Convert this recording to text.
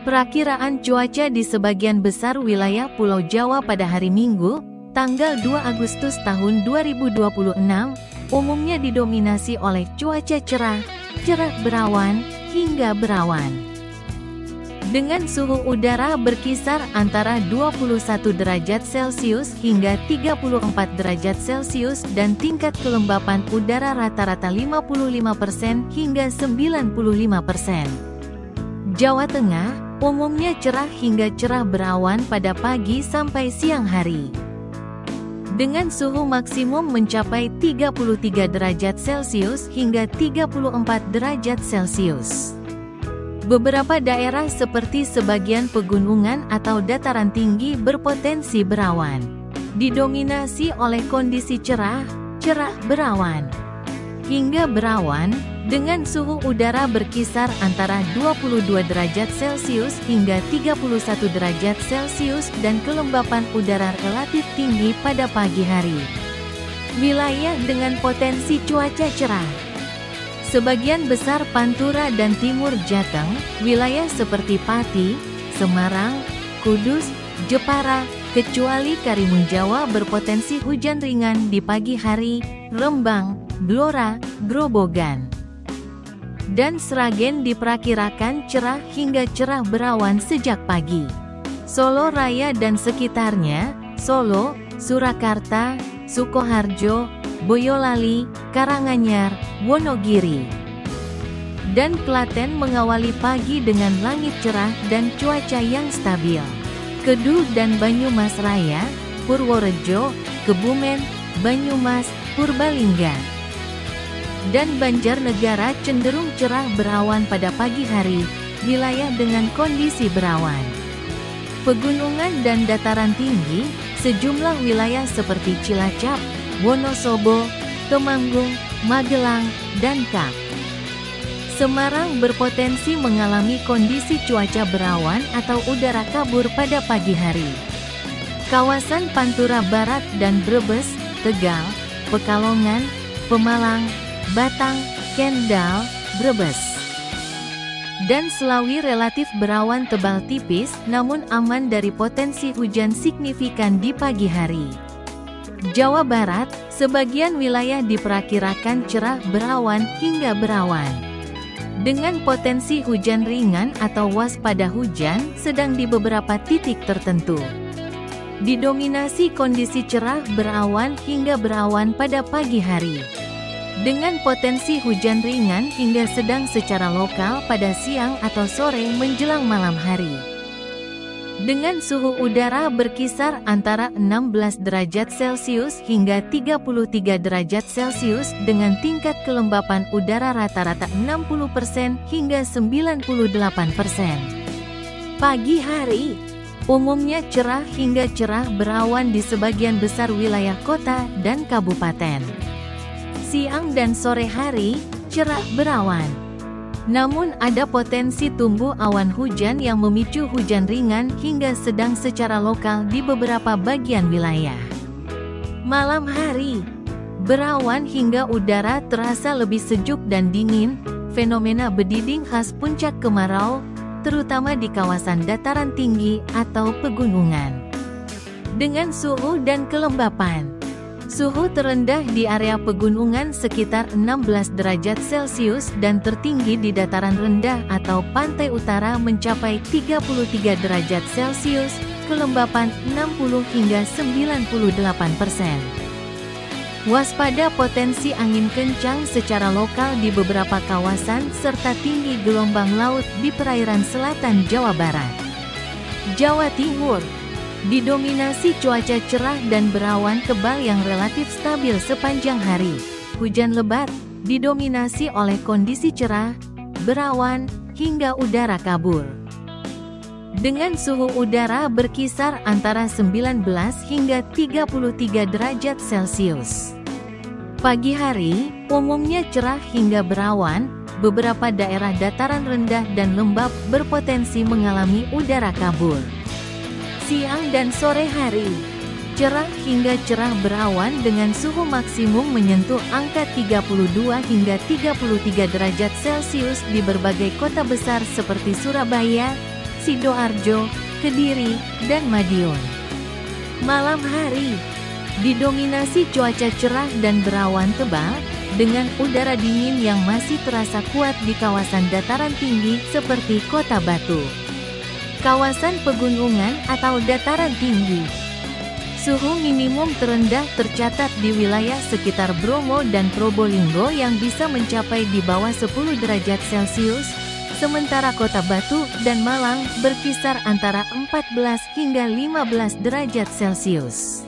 Perakiraan cuaca di sebagian besar wilayah Pulau Jawa pada hari Minggu, tanggal 2 Agustus tahun 2026, umumnya didominasi oleh cuaca cerah, cerah berawan, hingga berawan. Dengan suhu udara berkisar antara 21 derajat Celcius hingga 34 derajat Celcius dan tingkat kelembapan udara rata-rata 55% hingga 95%. Jawa Tengah, umumnya cerah hingga cerah berawan pada pagi sampai siang hari. Dengan suhu maksimum mencapai 33 derajat Celcius hingga 34 derajat Celcius. Beberapa daerah seperti sebagian pegunungan atau dataran tinggi berpotensi berawan. Didominasi oleh kondisi cerah, cerah berawan, hingga berawan, dengan suhu udara berkisar antara 22 derajat Celcius hingga 31 derajat Celcius dan kelembapan udara relatif tinggi pada pagi hari. Wilayah dengan potensi cuaca cerah. Sebagian besar Pantura dan Timur Jateng, wilayah seperti Pati, Semarang, Kudus, Jepara, kecuali Karimun Jawa berpotensi hujan ringan di pagi hari, Rembang, Blora, Grobogan, dan Sragen diperkirakan cerah hingga cerah berawan sejak pagi. Solo Raya dan sekitarnya, Solo, Surakarta, Sukoharjo, Boyolali, Karanganyar, Wonogiri, dan Klaten mengawali pagi dengan langit cerah dan cuaca yang stabil. Keduh dan Banyumas Raya, Purworejo, Kebumen, Banyumas, Purbalingga, dan Banjarnegara cenderung cerah berawan pada pagi hari, wilayah dengan kondisi berawan. Pegunungan dan dataran tinggi, sejumlah wilayah seperti Cilacap, Wonosobo, Temanggung, Magelang, dan Kap. Semarang berpotensi mengalami kondisi cuaca berawan atau udara kabur pada pagi hari. Kawasan Pantura Barat dan Brebes, Tegal, Pekalongan, Pemalang, Batang, Kendal, Brebes, dan Slawi relatif berawan tebal tipis namun aman dari potensi hujan signifikan di pagi hari. Jawa Barat, sebagian wilayah diperkirakan cerah berawan hingga berawan, dengan potensi hujan ringan atau waspada hujan sedang di beberapa titik tertentu. Didominasi kondisi cerah berawan hingga berawan pada pagi hari, dengan potensi hujan ringan hingga sedang secara lokal pada siang atau sore menjelang malam hari. Dengan suhu udara berkisar antara 16 derajat Celcius hingga 33 derajat Celcius dengan tingkat kelembapan udara rata-rata 60% hingga 98%. Pagi hari, umumnya cerah hingga cerah berawan di sebagian besar wilayah kota dan kabupaten. Siang dan sore hari, cerah berawan. Namun ada potensi tumbuh awan hujan yang memicu hujan ringan hingga sedang secara lokal di beberapa bagian wilayah. Malam hari, berawan hingga udara terasa lebih sejuk dan dingin, fenomena bediding khas puncak kemarau, terutama di kawasan dataran tinggi atau pegunungan. Dengan suhu dan kelembapan, suhu terendah di area pegunungan sekitar 16 derajat Celcius dan tertinggi di dataran rendah atau pantai utara mencapai 33 derajat Celcius, kelembapan 60 hingga 98%. Waspada potensi angin kencang secara lokal di beberapa kawasan serta tinggi gelombang laut di perairan selatan Jawa Barat. Jawa Timur didominasi cuaca cerah dan berawan tebal yang relatif stabil sepanjang hari. Hujan lebat didominasi oleh kondisi cerah, berawan, hingga udara kabur. Dengan suhu udara berkisar antara 19 hingga 33 derajat Celcius. Pagi hari, umumnya cerah hingga berawan, beberapa daerah dataran rendah dan lembap berpotensi mengalami udara kabur. Siang dan sore hari, cerah hingga cerah berawan dengan suhu maksimum menyentuh angka 32 hingga 33 derajat Celcius di berbagai kota besar seperti Surabaya, Sidoarjo, Kediri, dan Madiun. Malam hari didominasi cuaca cerah dan berawan tebal, dengan udara dingin yang masih terasa kuat di kawasan dataran tinggi seperti Kota Batu, kawasan pegunungan atau dataran tinggi. Suhu minimum terendah tercatat di wilayah sekitar Bromo dan Probolinggo yang bisa mencapai di bawah 10 derajat Celcius, sementara Kota Batu dan Malang berkisar antara 14 hingga 15 derajat Celcius.